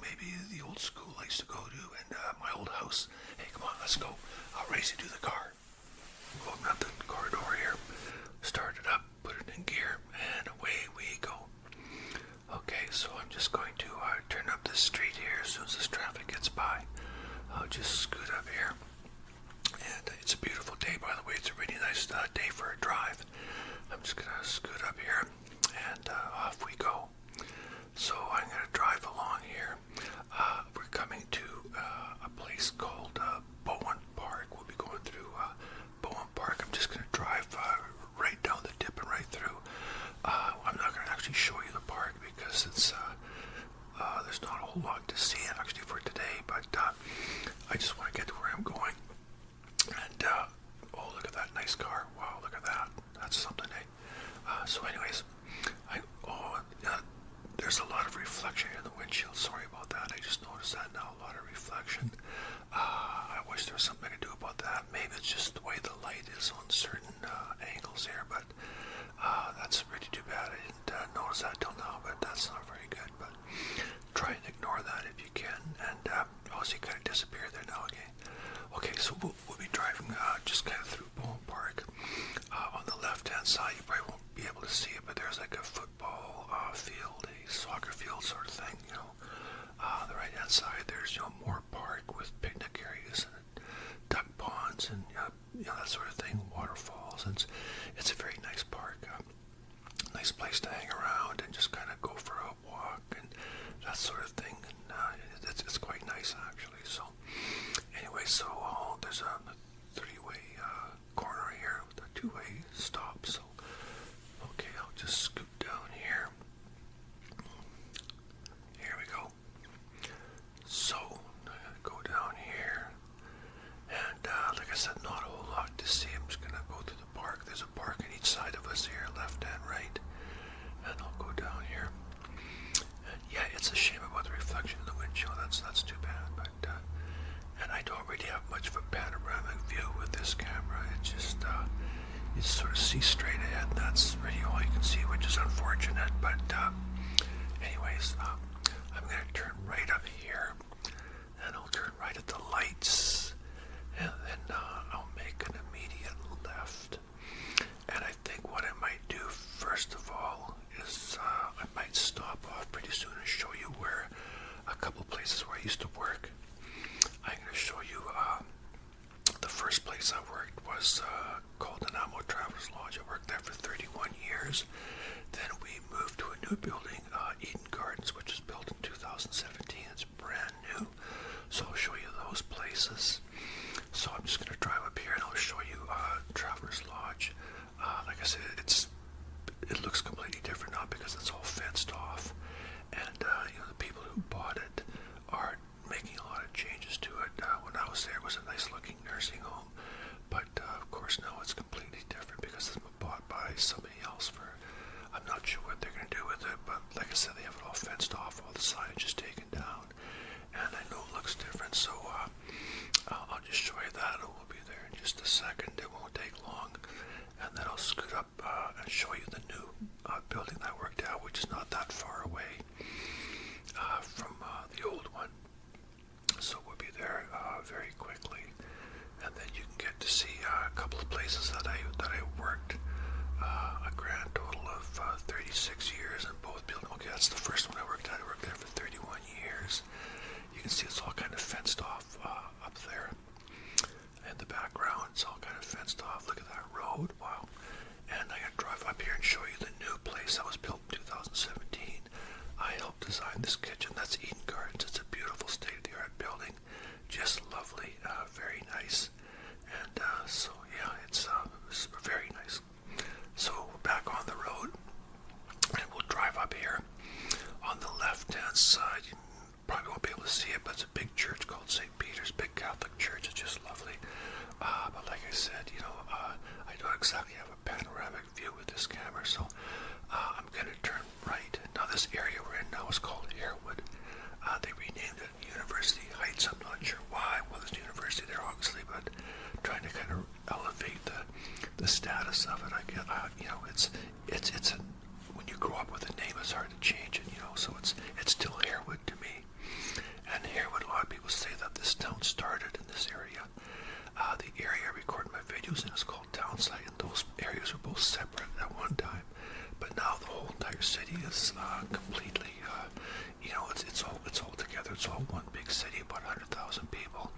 maybe the old school I used to go to and my old house. Hey, come on, let's go. Race you to the car. Open up the corridor here. Start it up, put it in gear, and away we go. Okay, so I'm just going to turn up this street here as soon as this traffic gets by. I'll just scoot up here. And it's a beautiful day, by the way. It's a really nice day for a drive. I'm just going to scoot up here, and off we go. So I'm going to drive along here. We're coming to a place called Bowen Park. We'll be going through Bowen Park. I'm just going to drive right down the dip and right through. I'm not going to actually show you the park because it's there's not a whole lot to see actually for today, but I just want to get to where I'm going. And oh, look at that nice car. Wow, look at that. That's something, eh? So anyways, there's a lot of reflection in the windshield. Sorry about that. I just noticed that now, a lot of reflection. I wish there was something I could do about that. Maybe it's just the way the light is on certain angles here, but that's really too bad. I didn't notice that till now, but that's not very good. But try and ignore that if you can. And see, kind of disappeared there now again. Okay, so we'll be driving just kind of through Bowen Park. On the left-hand side, you probably won't be able to see it, but there's like a football field, a soccer field sort of thing, the right-hand side, there's, more park with picnic areas and duck ponds and, that sort of thing, waterfalls. And it's a very nice park, nice place to hang around and just kind of go for a walk and that sort of thing. And it's quite nice, actually. So, anyway, there's a three-way corner here with a two-way stop. So, okay, I'll just scoot down here. Here we go. So, I'm going to go down here. And, like I said, not a whole lot to see. I'm just going to go through the park. There's a park on each side of us here, left and right. And I'll go down here. And, yeah, it's a shame about the reflection in the windshield. That's too bad. But, and I don't really have much of a panoramic view with this camera. It's just, you sort of see straight ahead. That's really all you can see, which is unfortunate. But anyways, I'm going to turn right up here, and I'll turn right at the lights, and then I'll make an immediate left. And I think what I might do first of all is I might stop off pretty soon and show you where a couple places where I used to work. I'm going to show you the first place I worked was called Nanaimo Travelers Lodge. I worked there for 31 years. Then we moved to a new building, Eden Gardens, which was built in 2017. It's brand new. So I'll show you those places. So I'm just going to drive up here and I'll show you Travelers Lodge. Like I said, it looks completely different now because it's all fenced off. And the people who bought it are making a lot of changes to it. When I was there, it was a nice looking nursing home, but of course now it's completely different because it's been bought by somebody else for, I'm not sure what they're going to do with it, but like I said, they have it all fenced off, all the signage is taken down, and I know it looks different, so I'll just show you that, and we'll be there in just a second. It won't take long, and then I'll scoot up and show you the new building that I worked at, which is not that far away from the old one. So we'll be there very quickly, and then you can get to see a couple of places that I worked. A grand total of 36 years in both buildings. Okay, that's the first one I worked at. I worked there for 31 years. You can see it's all kind of fenced off up there in the background. It's all kind of fenced off. Look at that road. Wow. And I'm going to drive up here and show you the new place that was built in 2017. I helped design this kitchen. That's Eden Gardens. It's a beautiful state-of-the-art building. Just lovely. Very nice. And so, yeah, it's very nice. So, back on the road. And we'll drive up here. On the left-hand side, you probably won't be able to see it, but it's a all one big city, about 100,000 people.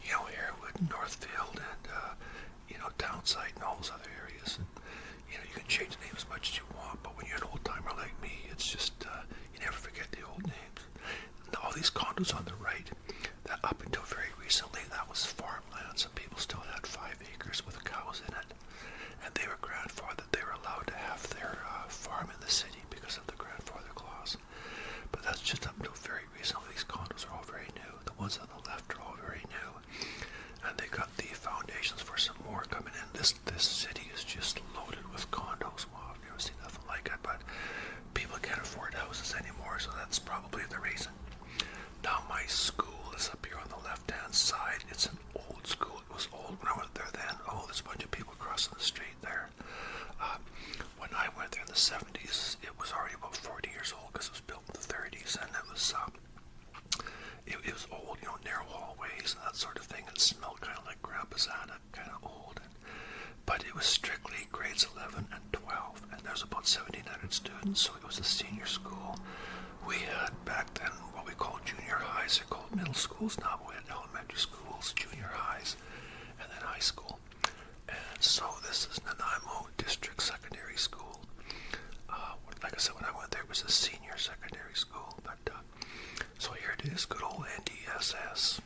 Harewood, Northfield, and Townside, and all those other areas. And, you can change the name as much as you want, but when you're an old timer like me, it's just you never forget the old names. And all these condos on the right, that up until very recently, that was farmland, so people still had 5 acres with cows in it, and they were grandfathered. They were allowed to have their farm in the city because of the grandfather clause. But that's just up until very recently. These condos are all very new. The ones on the left are all very new, and they got the foundations for some more coming in. This city is just loaded with condos. Wow, I've never seen nothing like it. But people can't afford houses anymore, so that's probably the reason. Now my school is up here on the left-hand side. It's an old school. It was old when I went there then. Oh, there's a bunch of people crossing the street there. When I went there in the 70s, it was already about 40 years old because it was built in the 30s, and it was old, narrow hallways and that sort of thing. It smelled kind of like Grandpa's attic, kind of old. But it was strictly grades 11 and 12, and there's about 1,700 students, so it was a senior school. We had back then what we called junior highs. They're called middle schools now. We had elementary schools, junior highs, and then high school. And so this is Nanaimo District Secondary School. Like I said, when I went there, it was a senior secondary school. But so here it is, good old NDSS.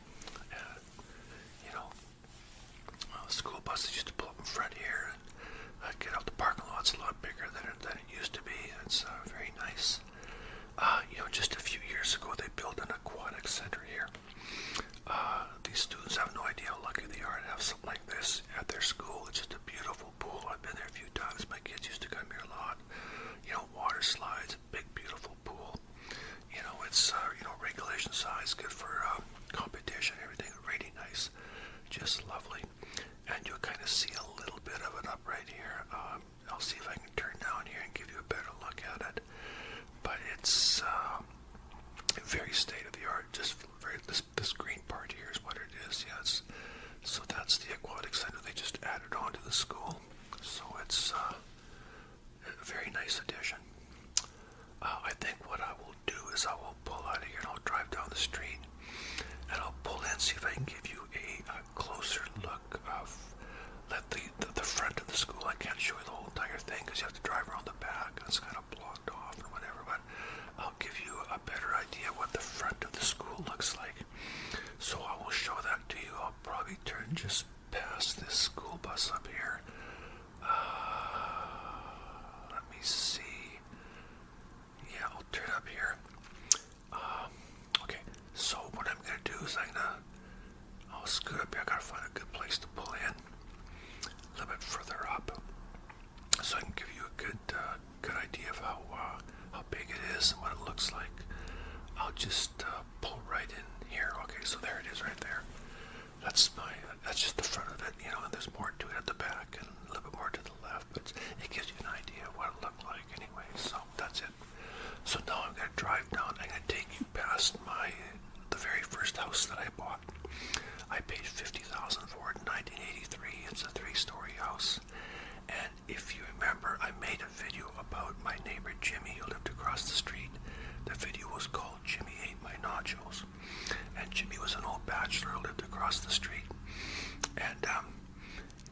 School buses used to pull up in front here and get out. The parking lot's a lot bigger than it used to be. It's very nice. Just a few years ago, they built an aquatic center here. These students have no idea how lucky they are to have something like this at their school. It's just a beautiful pool. I've been there a few times. My kids used to come here a lot. Water slides, a big, beautiful pool. It's, regulation size, good for competition, everything. Really nice. Just lovely. And you'll kind of see a little bit of it up right here. I'll see if I can turn down here and give you a better look at it. But it's very state-of-the-art. Just this green part here is what it is. Yes. So that's the aquatic center they just added on to the school. So it's a very nice addition. I think what I will do is I will pull out of here and I'll drive down the street and I'll pull in, see if I can give you a closer look of the front of the school. I can't show you the whole entire thing because you have to drive around the back and it's kind of blocked off or whatever, but I'll give you a better idea what the front of the school looks like. So I will show that to you. I'll probably turn just past this school bus up here. Let me see. Yeah, I'll turn up here. Okay, so what I'm going to do is I'll scoot up here. I gotta find a good place to pull in. A little bit further up. So I can give you a good idea of how big it is and what it looks like. I'll just pull right in here. Okay, so there it is right there. That's just the front of it, and there's more to it at the back and a little bit more to the left, but it gives you an idea of what it looked like anyway, so that's it. So now I'm going to drive down. I'm going to take you past the very first house that I bought. I paid $50,000 for it in 1983. It's a 3-story house. And if you remember, I made a video about my neighbor Jimmy who lived across the street. The video was called Jimmy Ate My Nachos. And Jimmy was an old bachelor who lived across the street. And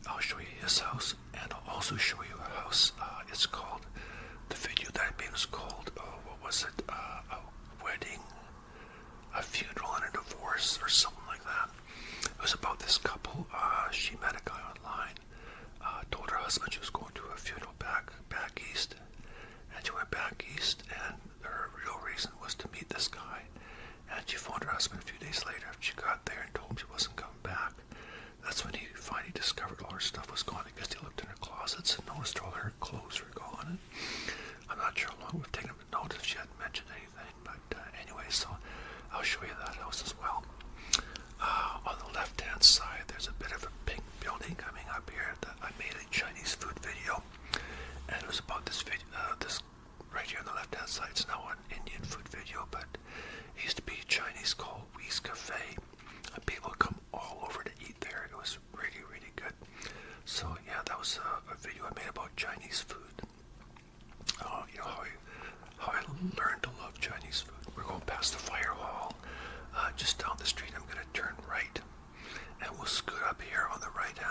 I'll show you his house, and I'll also show you a house. It's called, the video that I made was called, what was it? A wedding, a funeral, and a divorce, or something like that. It was about this couple. She met a guy online, told her husband she was going to a funeral back east, and she went back east, and her real reason was to meet this guy. And she phoned her husband a few days later after she got there and told him she wasn't coming back. That's when he finally discovered all her stuff was gone. I guess he looked in her closets and noticed all her clothes were gone. And I'm not sure how long it would take him to notice if she hadn't mentioned anything. But anyway, so I'll show you that house as well. On the left-hand side, there's a bit of a pink building coming up here that I made a Chinese food video. And it was about this video, this right here on the left-hand side. It's now an Indian food video, but it used to be Chinese called Wee's Cafe. And people come all over to eat there. It was really, really good. So yeah, that was a video I made about Chinese food. How I learned to love Chinese food. We're going past the fire hall.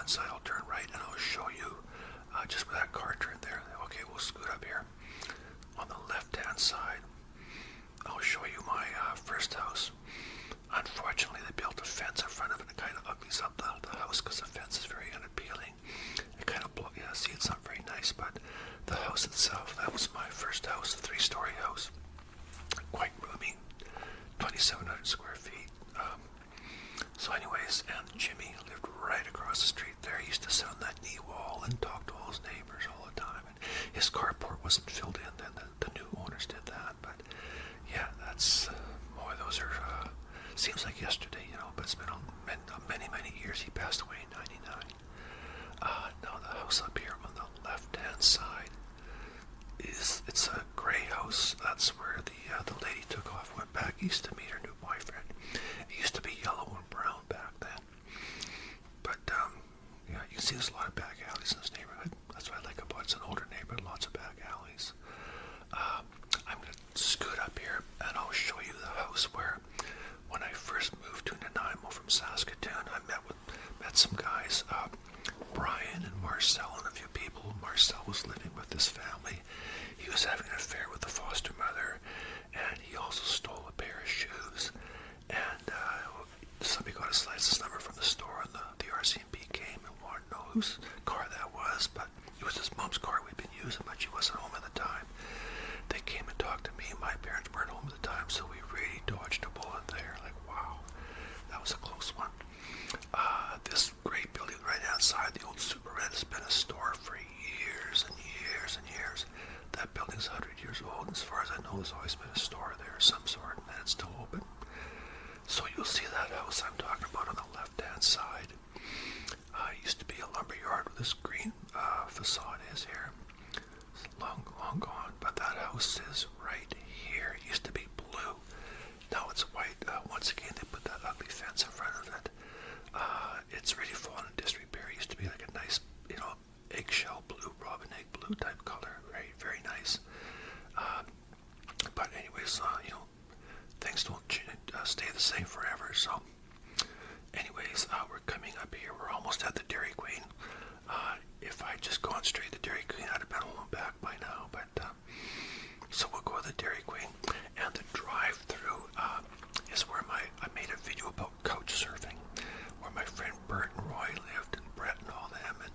left-hand side. I'll turn right and I'll show you just where that car turned there. Okay, we'll scoot up here. On the left-hand side, I'll show you my first house. Unfortunately, they built a fence in front of it. It kind of uglies up the house because the fence is very unappealing. It kind of, yeah, see, it's not very nice, but the house itself, that was my first house, a 3-story house. Quite roomy, 2,700 square feet. So anyways, and Jimmy lived right across the street there. He used to sit on that knee wall and talk to all his neighbors all the time. And his carport wasn't filled in, then the new owners did that. But yeah, that's, boy, those are, seems like yesterday, you know, but it's been many, many years. He passed away in 99. Now the house up here on the left-hand side it's a gray house. That's where the lady took off, went back east to meet her new boyfriend. It used to be yellow and brown back then. But yeah, you can see there's a lot of back alleys in this neighborhood. That's what I like about it. It's an older neighborhood, lots of back alleys. I'm going to scoot up here and I'll show you the house where when I first moved to Nanaimo from Saskatoon, I met some guys, Brian and Marcel and a few people. Marcel was living with this family. He was having an affair with the foster mother, and he also stole a pair of shoes. And somebody got his license number from the store, and the RCMP came and wanted to know whose car that was. But it was his mom's car we'd been using, but she wasn't home at the time. They came and talked to me. My parents weren't home at the time, so we really dodged a bullet there. Like, wow, that was a close one. This great building right outside, the old Super Red, has been a store for years and years and years. That building's 100 years old, and as far as I know, there's always been a store there of some sort, and it's still open. So you'll see that house I'm talking about on the left-hand side. It used to be a lumber yard with this green facade is here. It's long gone, but that house is right here. It used to be blue. Now it's white. Once again, they put that ugly fence in front of it. It's really fallen in disrepair. It used to be like a nice, you know, eggshell blue, robin egg blue type color. Very, very nice. But anyways, you know, things don't stay the same forever. So anyways, we're coming up here. We're almost at the Dairy Queen. If I just gone straight to Dairy Queen, I'd have been home and back by now. But so we'll go to the Dairy Queen, and the drive-through is where I made a video about couch surfing, where my friend Bert and Roy lived, and Brett and all them, and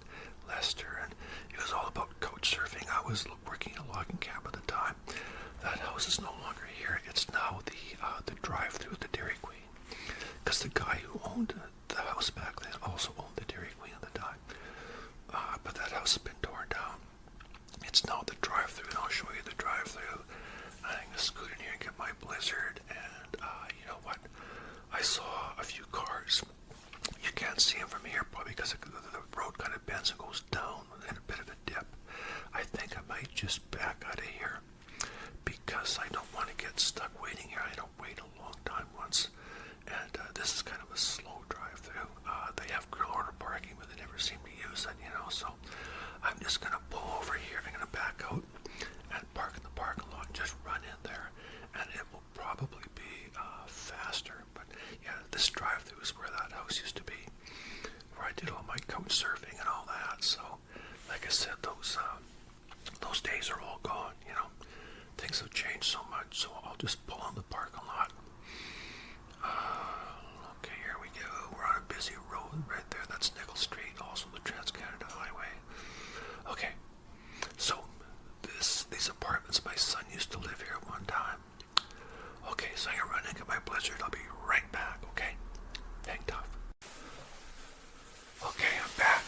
Lester, and it was all about couch surfing. I was working at a logging camp at the time. That house is no longer here. It's now the drive-through at the Dairy Queen, because the guy who owned the house back then also owned the Dairy Queen at the time. But that house has been torn down. It's now the drive-through, and I'll show you the drive-through. I'm going to scoot in here and get my Blizzard, and you know what? I saw a few cars. You can't see them from here, probably because the road kind of bends and goes down in a bit of a dip. I think I might just back out of here because I don't want to get stuck waiting here. I don't wait a long time once, and this is kind of a slow drive-through. They have grill order parking, but they never seem to use it, you know, so I'm just going to pull over here. I'm going to back out and park in the parking lot and just run in there, and it will probably be faster. But yeah, this drive-through is where that house used to be, where I did all my couch surfing and all that. So like I said, those days are all gone, you know. Things have changed so much, so I'll just pull in the parking lot. Okay, here we go. We're on a busy road right there. That's Nickel Street, also the Trans-Canada Highway. Okay, so these apartments, my son used to live here one time. Okay, so I'm gonna run and get my Blizzard. I'll be right back, okay? Hang tough. Okay, I'm back.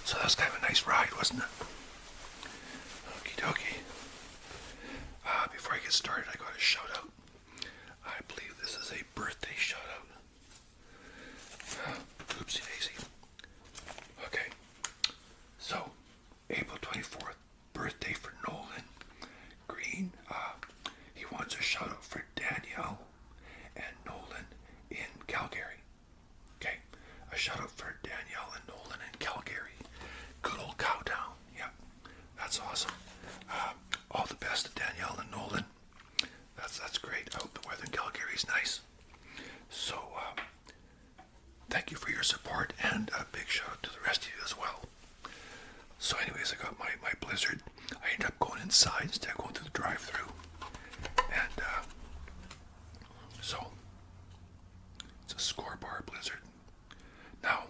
So that was kind of a nice ride, wasn't it? Okie dokie. Before I get started, I got a shout out. I believe this is a birthday shout out. Oopsie daisy. Okay. So, April 24th, birthday for Nolan Green. He wants a shout out for Danielle and Nolan in Calgary. Okay. A shout out for Danielle and Nolan in Calgary. Good old Cowtown. Yeah. That's awesome. All the best to Danielle and Nolan. That's great. I hope the weather in Calgary is nice. So Score Bar Blizzard. Now,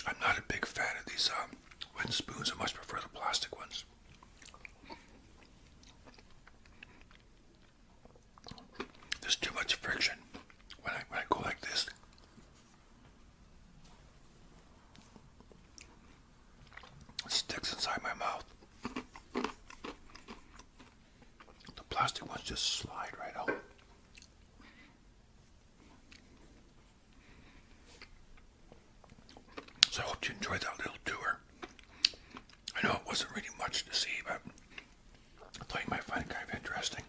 I'm not a big fan of these wooden spoons. I much prefer the plastic ones. There's too much friction when I go like this. It sticks inside my mouth. The plastic ones just slide right out. So I hope you enjoyed that little tour. I know it wasn't really much to see, but I thought you might find it kind of interesting.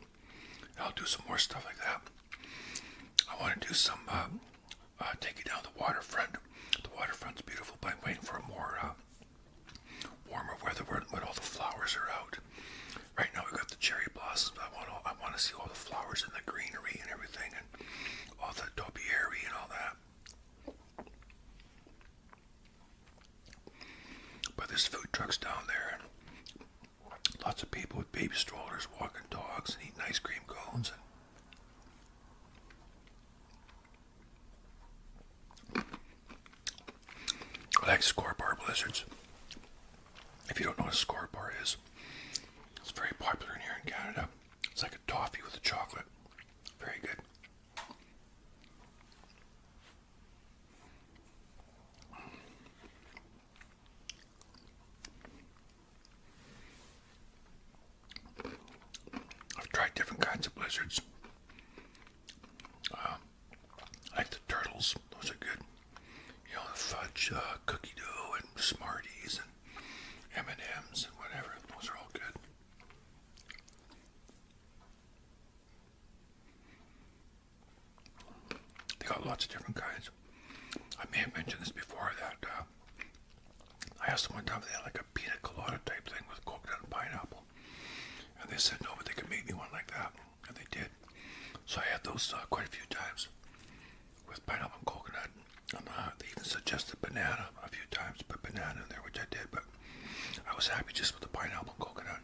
I'll do some more stuff like that. I want to do some, take you down the waterfront. The waterfront's beautiful, but I'm waiting for a more warmer weather when all the flowers are out. Right now we've got the cherry blossoms. I want to see all the flowers and the greenery and everything, and all the topiary and all that. But there's food trucks down there, and lots of people with baby strollers walking dogs and eating ice cream cones. And I like Score Bar Blizzards. If you don't know what a Score Bar is, it's very popular here in Canada. It's like a toffee with a chocolate. Very good. I've tried different kinds of blizzards. I like the turtles. Those are good. You know, the fudge, cookie dough, and Smarties, and M&Ms, and whatever. Those are all good. They got lots of different kinds. I may have mentioned this before that I asked them one time if they had like a pina colada type thing with coconut and pineapple. And they said no, but they could make me one like that. And they did. So I had those quite a few times with pineapple and coconut. And they even suggested banana a few times, put banana in there, which I did. But I was happy just with the pineapple and coconut.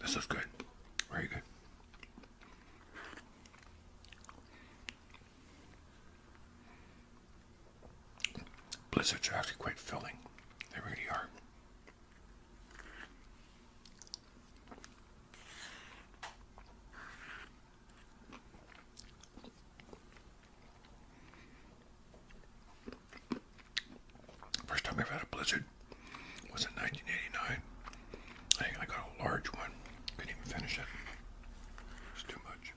This is good. Very good. Blizzards are actually quite filling. They really are. First time I ever had a blizzard was in 1989. I think I got a large one. Couldn't even finish it. It was too much.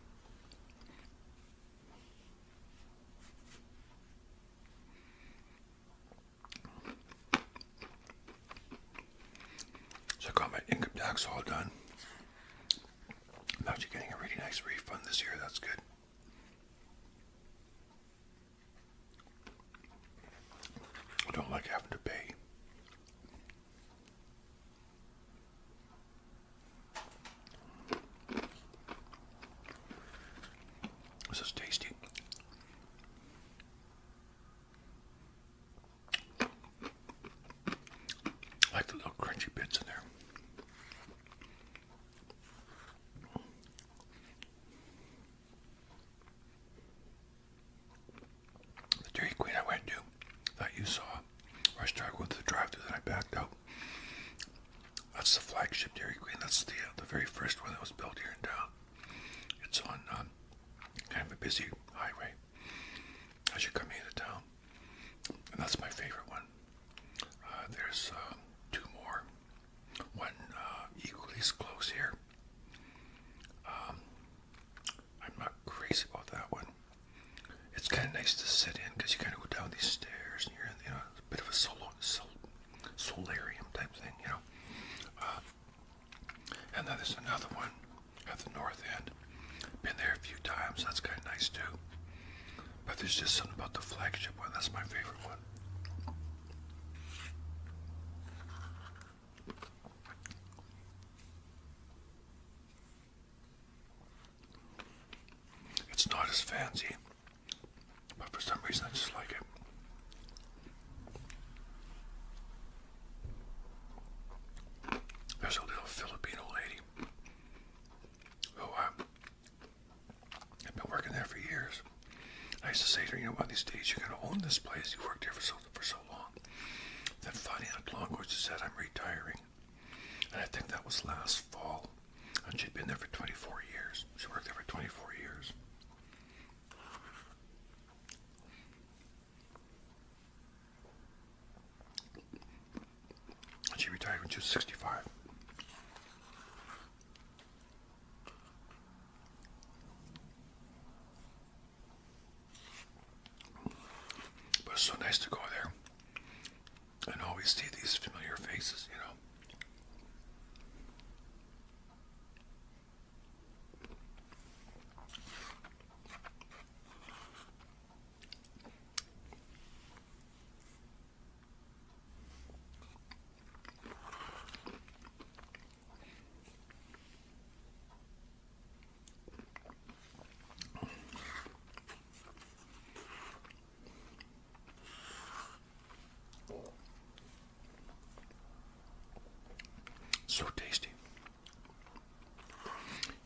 So I got my income tax all done. I'm actually getting a really nice refund this year. That's good. I don't like having to pay. This is tasty. I like the little crunchy bits in there. The Dairy Queen I went to, that you saw, where I started going to the drive-thru, then I backed out. That's the flagship Dairy Queen. That's the very first one that was built here in town. It's on kind of a busy highway as you're coming into town, and that's my favorite one. There's two more. One equally as close here. I'm not crazy about that one. It's kind of nice to sit in because you kind of go down these stairs and you're in, a bit of a solarium type thing, And then there's another one at the north end. Been there a few times. That's kind of nice too. But there's just something about the flagship one. That's my favorite one. as fancy, but for some reason I just like it. There's a little Filipino lady who I've been working there for years. I used to say to her, one of these days you're going to own this place. You've worked here for so long. Then finally, not long ago, she said, I'm retiring. And I think that was last fall. And she'd been there for 24 years. She worked there for 24 years. And she retired when she was 65. But it's so nice to go there and always see these familiar faces, So tasty.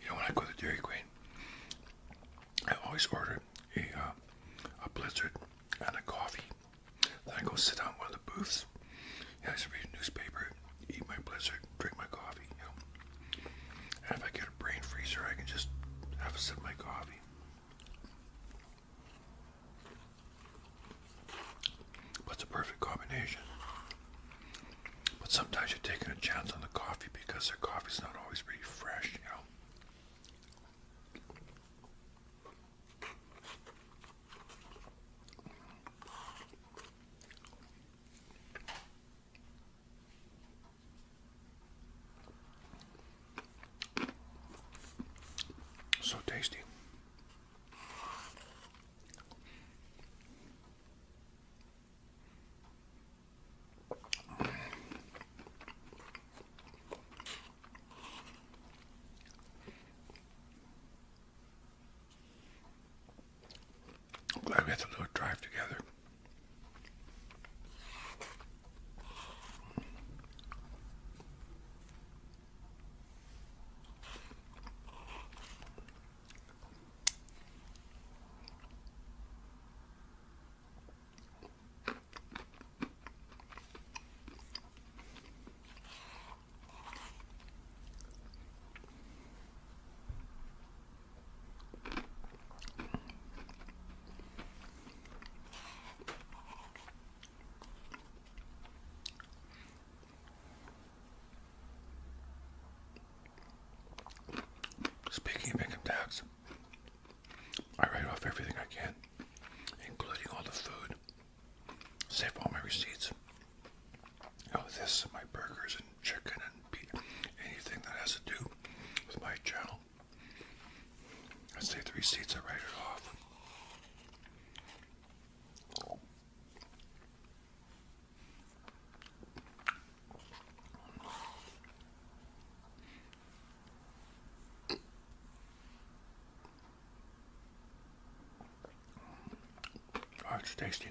When I go to Dairy Queen, I always order a Blizzard and a coffee. Then I go sit down in one of the booths. I just read a newspaper, eat my Blizzard, drink my coffee. And if I get a brain freezer, I can just have a sip of my coffee. But it's a perfect combination. But sometimes you're taking a chance on the coffee because their coffee's not always pretty fresh, So tasty. I'm glad we had a little drive together. Speaking of income tax, I write off everything I can, including all the food. Save all my receipts. This and my burgers and chicken and beef, anything that has to do with my channel. I save the receipts, I write it off. Oh, it's tasty.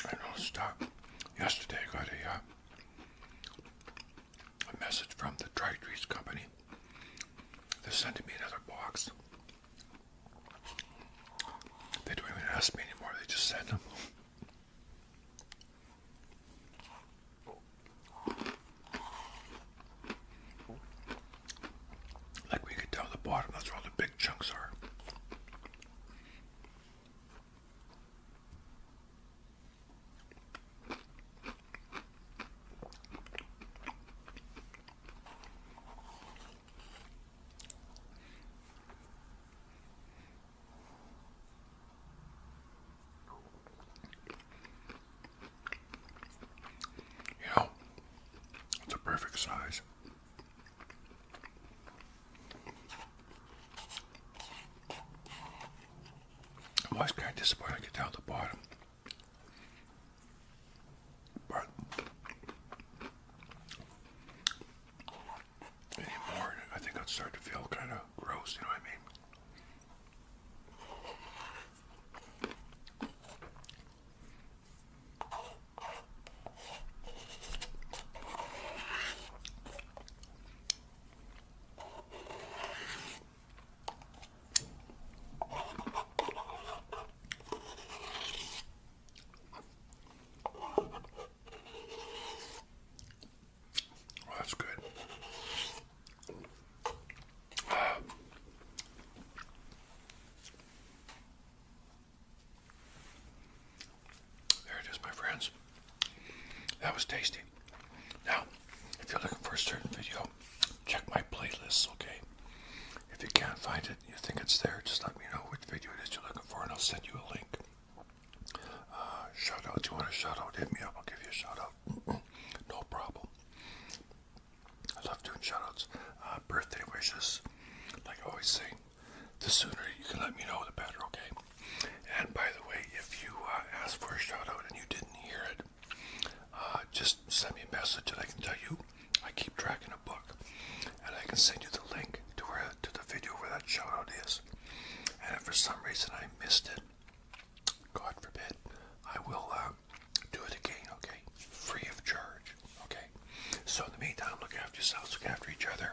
I noticed yesterday I got a message from the Dry Treats Company. They're sending me another box. They don't even ask me anymore, they just send them. Like when you get down to the bottom, that's where all the big chunks are. It's a perfect size. I'm always kind of disappointed I get down to the bottom. gross, you know what I mean? Oh, that's good. There it is, my friends. That was tasty. Now, if you're looking for a certain video, check my playlists, okay? If you can't find it, you think it's there, just let me know which video it is you're looking for and I'll send you a link. Shout out, you want a shout out, hit me up, I'll give you a shout out. No problem. I love doing shout outs. Birthday wishes, like I always say, the sooner you can let me know, the better, okay? And by the way, if you ask for a shout out and you didn't hear it, just send me a message and I can tell you I keep track in a book and I can send you the link to the video where that shout out is. And if for some reason I missed it, God forbid, I will do it again, okay? Free of charge, okay? So in the meantime, look after yourselves, look after each other.